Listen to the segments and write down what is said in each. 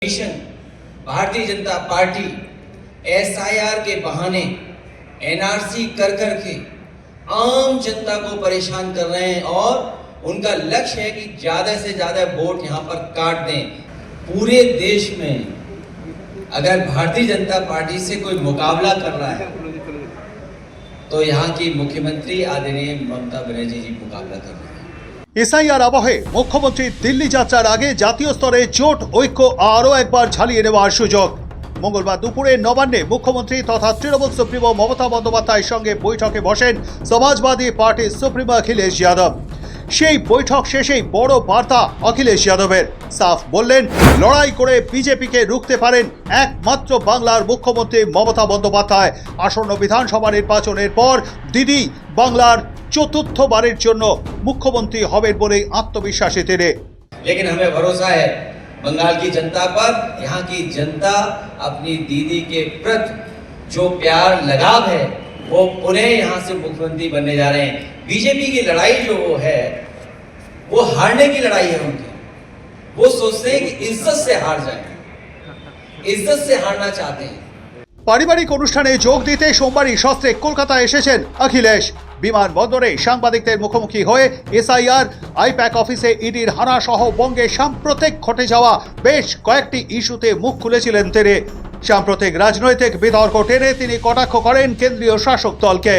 Mission Bharatiya Janata party SIR के बहाने NRC कर के आम जनता को परेशान कर रहे हैं और उनका लक्ष्य है कि ज्यादा से ज्यादा वोट यहां पर काट दें। पूरे देश में अगर भारतीय जनता पार्टी से कोई मुकाबला कर रहा है तो यहां की मुख्यमंत्री आदरणीय ममता बनर्जी जी मुकाबला कर रहे हैं। এসআইআর আবহে মুখ্যমন্ত্রী দিল্লি যাত্রার আগে জাতীয় স্তরে জোট ঐক্য আরও একবার ঝালিয়ে নেওয়ার সুযোগ। মঙ্গলবার দুপুরে নবান্নে মুখ্যমন্ত্রী তথা তৃণমূল সুপ্রিমো মমতা বন্দ্যোপাধ্যায়ের সঙ্গে বৈঠকে বসেন সমাজবাদী পার্টির সুপ্রিমো অখিলেশ যাদব। সেই বৈঠক শেষেই বড় বার্তা অখিলেশ যাদবের। সাফ বললেন, লড়াই করে বিজেপিকে রুখতে পারেন একমাত্র বাংলার মুখ্যমন্ত্রী মমতা বন্দ্যোপাধ্যায়। আসন্ন বিধানসভা নির্বাচনের পর দিদি বাংলার চতুর্থবারের জন্য মুখ্যমন্ত্রী হবেন বলে আত্মবিশ্বাসী তিনি। लेकिन हमें भरोसा है बंगाल की जनता पर। यहाँ की जनता अपनी दीदी के प्रति जो प्यार लगाव है वो पुनः यहाँ से मुख्यमंत्री बनने जा रहे हैं। बीजेपी की लड़ाई जो है वो हारने की लड़ाई है उनकी। वो सोचते हैं कि इज्जत से हार जाए, इज्जत से हारना चाहते हैं। পারিবারিক অনুষ্ঠানে যোগ দিতে সোমবারই সস্ত্রে কলকাতা এসেছেন অখিলেশ। বিমানবন্দরে সাংবাদিকদের মুখোমুখি হয়ে এসআইআর, আইপ্যাক অফিসে ইডির হানা সহ বঙ্গে সাম্প্রতিক ঘটে যাওয়া বেশ কয়েকটি ইস্যুতে মুখ খুলেছিলেন তিনি। সাম্প্রতিক রাজনৈতিক বিতর্ক টেনে তিনি কটাক্ষ করেন কেন্দ্রীয় শাসক দলকে।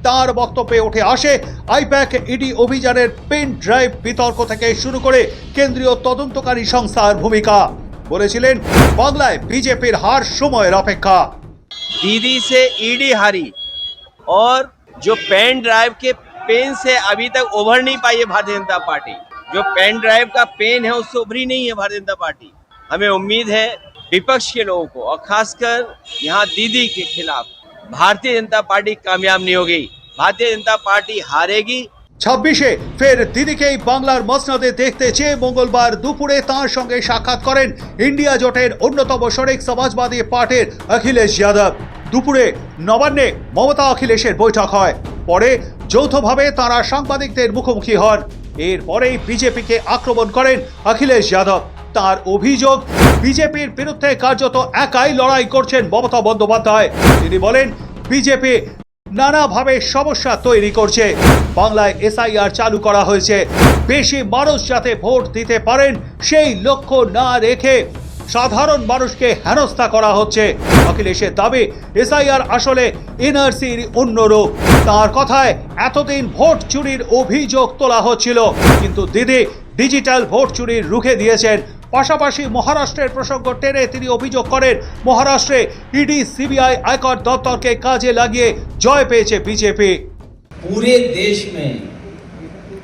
তার বক্তব্যে উঠে আসে আইপ্যাক ইডি অভিযানের পেন ড্রাইভ বিতর্ক থেকে শুরু করে কেন্দ্রীয় তদন্তকারী সংস্থার ভূমিকা। বলেছিলেন, বাংলায় বিজেপির হার সময়ের অপেক্ষা। दीदी से ईडी हारी और जो पेन ड्राइव के पेन से अभी तक उभर नहीं पाई है भारतीय जनता पार्टी। जो पेन ड्राइव का पेन है उससे उभरी नहीं है भारतीय जनता पार्टी। हमें उम्मीद है विपक्ष के लोगों को और खासकर यहाँ दीदी के खिलाफ भारतीय जनता पार्टी कामयाब नहीं होगी। भारतीय जनता पार्टी हारेगी। 26-এ ফের দিদিকেই বাংলার মসনদে দেখতে চেয়ে মঙ্গলবার দুপুরে তাঁর সঙ্গে সাক্ষাৎ করেন ইন্ডিয়া জোটের অন্যতম শরিক সমাজবাদী পার্টির অখিলেশ যাদব। দুপুরে নবান্নে মমতা অখিলেশের বৈঠক হয়। পরে যৌথভাবে তাঁরা সাংবাদিকদের মুখোমুখি হন। এরপরেই বিজেপিকে আক্রমণ করেন অখিলেশ যাদব। তার অভিযোগ, বিজেপির বিরুদ্ধে কার্যত একাই লড়াই করছেন মমতা বন্দ্যোপাধ্যায়। তিনি বলেন, বিজেপি নানাভাবে সমস্যা তৈরি করছে। বাংলায় এসআইআর চালু করা হয়েছে বেশি মানুষ যাতে ভোট দিতে পারেন সেই লক্ষ্য না রেখে সাধারণ মানুষকে হেনস্থা করা হচ্ছে। অখিলেশের দাবি, এসআইআর আসলে এনআরসির অন্য রূপ। তার কথায়, এতদিন ভোট চুরির অভিযোগ তোলা হচ্ছিল, কিন্তু দিদি ডিজিটাল ভোট চুরি রুখে দিয়েছেন। পাশাপাশি মহারাষ্ট্রের প্রসঙ্গ টেনে তিনি অভিযোগ করেন, মহারাষ্ট্রে ইডি, সিবিআই, আয়কর দপ্তরকে কাজে লাগিয়ে জয় পেয়েছে বিজেপি। पूरे देश में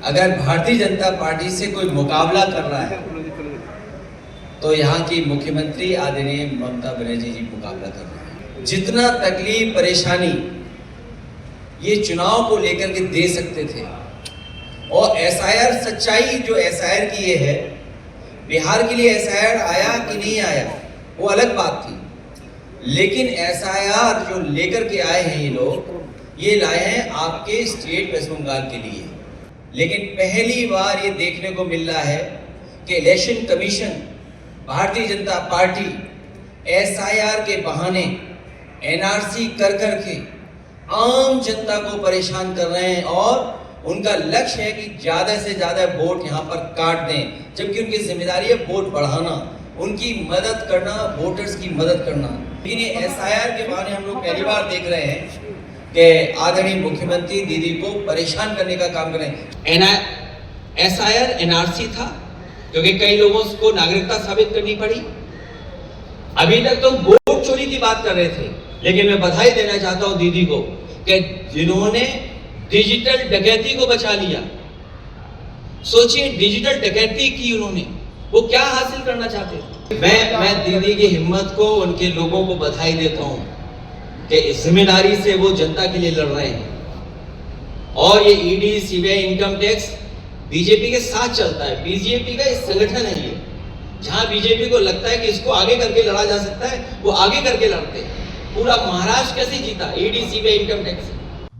अगर भारतीय जनता पार्टी से कोई मुकाबला कर रहा है तो यहाँ की मुख्यमंत्री आदरणीय ममता बनर्जी जी मुकाबला कर रहे हैं। जितना तकलीफ परेशानी ये चुनाव को लेकर के दे सकते थे और एसआईआर सच्चाई जो एसआईआर की ये है, बिहार के लिए एसआईआर आया कि नहीं आया वो अलग बात थी, लेकिन एसआईआर जो लेकर के आए हैं ये लोग, ये लाए हैं आपके स्टेट वेस्ट बंगाल के लिए। लेकिन पहली बार ये देखने को मिल रहा है कि election commission Bharatiya Janata party SIR के बहाने एनआरसी कर के आम जनता को परेशान कर रहे हैं और उनका लक्ष्य है कि ज्यादा से ज्यादा वोट यहाँ पर काट दें, जबकि उनकी जिम्मेदारी है वोट बढ़ाना, उनकी मदद करना, वोटर्स की मदद करना। लेकिन ये एसआईआर के बहाने हम लोग पहली बार देख रहे हैं कि आदरणीय मुख्यमंत्री दीदी को परेशान करने का काम करें। एसआईआर एनआरसी था क्योंकि कई लोगों को नागरिकता साबित करनी पड़ी। अभी तक तो वोट चोरी की बात कर रहे थे, लेकिन मैं बधाई देना चाहता हूं दीदी को कि जिन्होंने डिजिटल डकैती को बचा लिया। सोचिए, डिजिटल डकैती की उन्होंने, वो क्या हासिल करना चाहते थे। मैं दीदी की हिम्मत को, उनके लोगों को बधाई देता हूं कि जिम्मेदारी से वो जनता के लिए लड़ रहे हैं। और ये ED, CBI, income tax BJP के साथ चलता है। बीजेपी का एक संगठन है ये, जहां बीजेपी को लगता है कि इसको आगे करके लड़ा जा सकता है, वो आगे करके लड़ते हैं। पूरा महाराष्ट्र कैसे जीता ईडी, सीबीआई, इनकम टैक्स।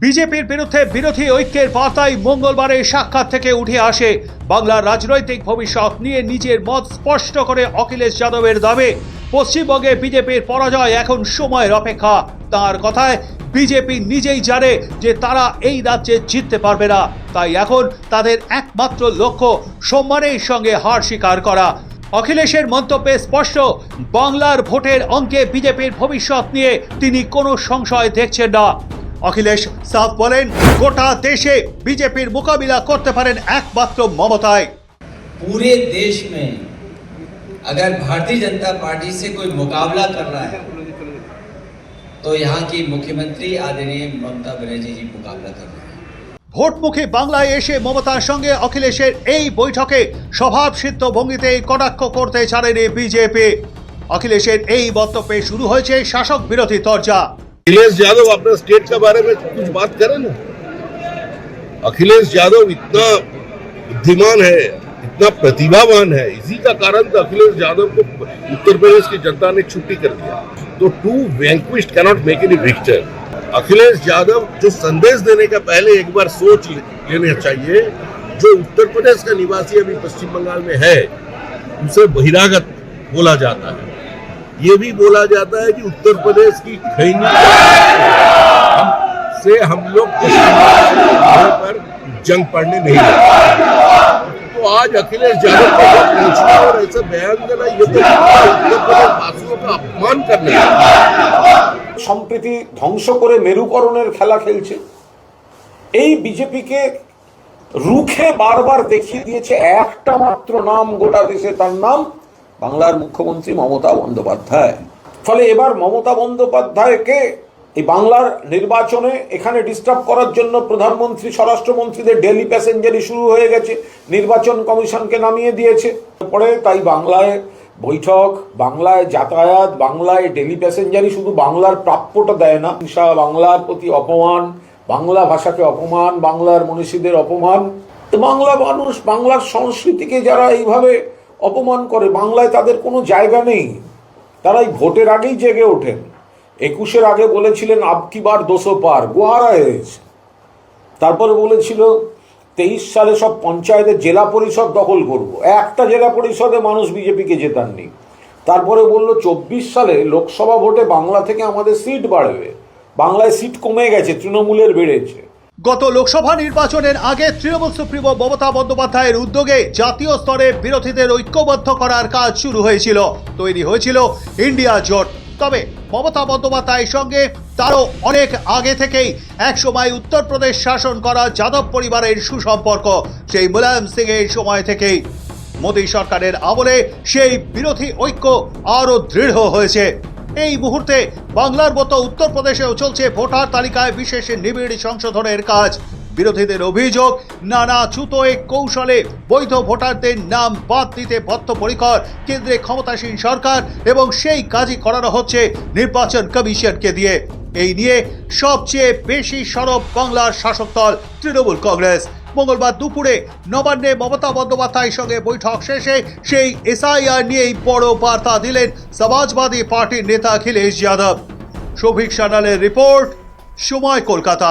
বিজেপির বিরুদ্ধে বিরোধী ঐক্যের বার্তায় মঙ্গলবারের সাক্ষাৎ থেকে উঠে আসে বাংলার রাজনৈতিক ভবিষ্যৎ নিয়ে নিজের মত স্পষ্ট করে অখিলেশ যাদবের দাবি পশ্চিমবঙ্গে বিজেপির পরাজয় এখন সময়ের অপেক্ষা। তার কথায় বিজেপি নিজেই জানে যে তারা এই রাজ্যে জিততে পারবে না, তাই এখন তাদের একমাত্র লক্ষ্য সম্মানের সঙ্গে হার স্বীকার করা। অখিলেশের মন্তব্যে স্পষ্ট, বাংলার ভোটের অঙ্কে বিজেপির ভবিষ্যৎ নিয়ে তিনি কোনো সংশয় দেখছেন না। অখিলেশ সাফ বলেন, গোটা দেশে বিজেপির মোকাবিলা করতে পারেন একমাত্র মমতায়। पूरे देश में अगर भारतीय जनता पार्टी से कोई मुकाबला कर रहा है तो यहाँ की मुख्यमंत्री आदरणीय ममता बनर्जी जी मुकाबला कर रहे हैं। ভোটমুখী বাংলায় এসে মমতার সঙ্গে অখিলেশের এই বৈঠকে স্বভাবসিদ্ধ ভঙ্গিতে কটাক্ষ করতে ছাড়েনি বিজেপি। অখিলেশের এই বক্তব্যে শুরু হয়েছে শাসক বিরোধী তরজা। अखिलेश यादव अपने स्टेट के बारे में कुछ बात करें ना। अखिलेश यादव इतना बुद्धिमान है, इतना प्रतिभावान है, इसी का कारण तो अखिलेश यादव को उत्तर प्रदेश की जनता ने छुट्टी कर दिया। तो to vanquished cannot make any victor. Akhilesh Yadav जो संदेश देने का पहले एक बार सोच लेना चाहिए। जो उत्तर प्रदेश का निवासी अभी पश्चिम बंगाल में है उसे बहिरागत बोला जाता है। ये भी बोला जाता है कि उत्तर प्रदेश की खैनी से हम लोग पर जंग पड़ने नहीं देते। तो आज अखिलेश यादव को पूछना और ऐसा बयान देना ये तो उत्तर प्रदेश वासियों का अपमान करना है। সম্প্রীতি ধ্বংস করে মেরুকরণের খেলা খেলছে। এই বিজেপিকে রুখে বারবার দেখিয়ে দিয়েছে একটা মাত্র নাম গোটা দেশে, তার নাম বাংলার মুখ্যমন্ত্রী মমতা বন্দ্যোপাধ্যায়। ফলে এবার মমতা বন্দ্যোপাধ্যায়কে এই বাংলার নির্বাচনে এখানে ডিস্টার্ব করার জন্য প্রধানমন্ত্রী স্বরাষ্ট্রমন্ত্রীদের ডেলি প্যাসেঞ্জারি শুরু হয়ে গেছে, নির্বাচন কমিশনকে নামিয়ে দিয়েছে। পরে তাই বাংলায় বৈঠক, বাংলায় যাতায়াত, বাংলায় ডেলি প্যাসেঞ্জারি শুধু বাংলার প্রাপ্যটা দেয় না, বাংলার প্রতি অপমান, বাংলা ভাষাকে অপমান, বাংলার মনীষীদের অপমান। তো বাংলা মানুষ বাংলার সংস্কৃতিকে যারা এইভাবে অপমান করে, বাংলায় তাদের কোনো জায়গা নেই। তারা এই ভোটের আগেই জেগে ওঠেন। 21-এর আগে বলেছিলেন আবকি বার 200 পার, গোহারা হয়েছে। তারপরে বলেছিল 23 সালে সব পঞ্চায়েতের জেলা পরিষদ দখল করব, একটা জেলা পরিষদে মানুষ বিজেপিকে জেতাননি। তারপরে বলল 24 সালে লোকসভা ভোটে বাংলা থেকে আমাদের সিট বাড়বে, বাংলায় সিট কমে গেছে, তৃণমূলের বেড়েছে। গত লোকসভা নির্বাচনের আগে তৃণমূল সুপ্রিমো মমতা বন্দ্যোপাধ্যায়ের উদ্যোগে জাতীয় স্তরে বিরোধীদের ঐক্যবদ্ধ করার কাজ শুরু হয়েছিল, তৈরি হয়েছিল ইন্ডিয়া জোট। তবে মমতা বন্দ্যোপাধ্যায়ের সঙ্গে তারও অনেক আগে থেকেই একসময় উত্তরপ্রদেশ শাসন করা যাদব পরিবারের সুসম্পর্ক, সেই মুলায়ম সিং এর সময় থেকেই। মোদী সরকারের আমলে সেই বিরোধী ঐক্য আরও দৃঢ় হয়েছে। এই মুহূর্তে বাংলার মতো উত্তরপ্রদেশেও চলছে ভোটার তালিকায় বিশেষ নিবিড় সংশোধনের কাজ। বিরোধীদের অভিযোগ, নানা ছুতোয় কৌশলে বৈধ ভোটারদের নাম বাদ দিতে বদ্ধপরিকর কেন্দ্রে ক্ষমতাসীন সরকার, এবং সেই কাজই করানো হচ্ছে নির্বাচন কমিশনকে দিয়ে। এই নিয়ে সবচেয়ে বেশি সরব বাংলার শাসক দল তৃণমূল কংগ্রেস। মঙ্গলবার দুপুরে নবান্নে মমতা বন্দ্যোপাধ্যায়ের সঙ্গে বৈঠক শেষে সেই এসআইআর নিয়েই বড় বার্তা দিলেন সমাজবাদী পার্টির নেতা অখিলেশ যাদব। সৌভিক সান্যালের রিপোর্ট, সময় কলকাতা।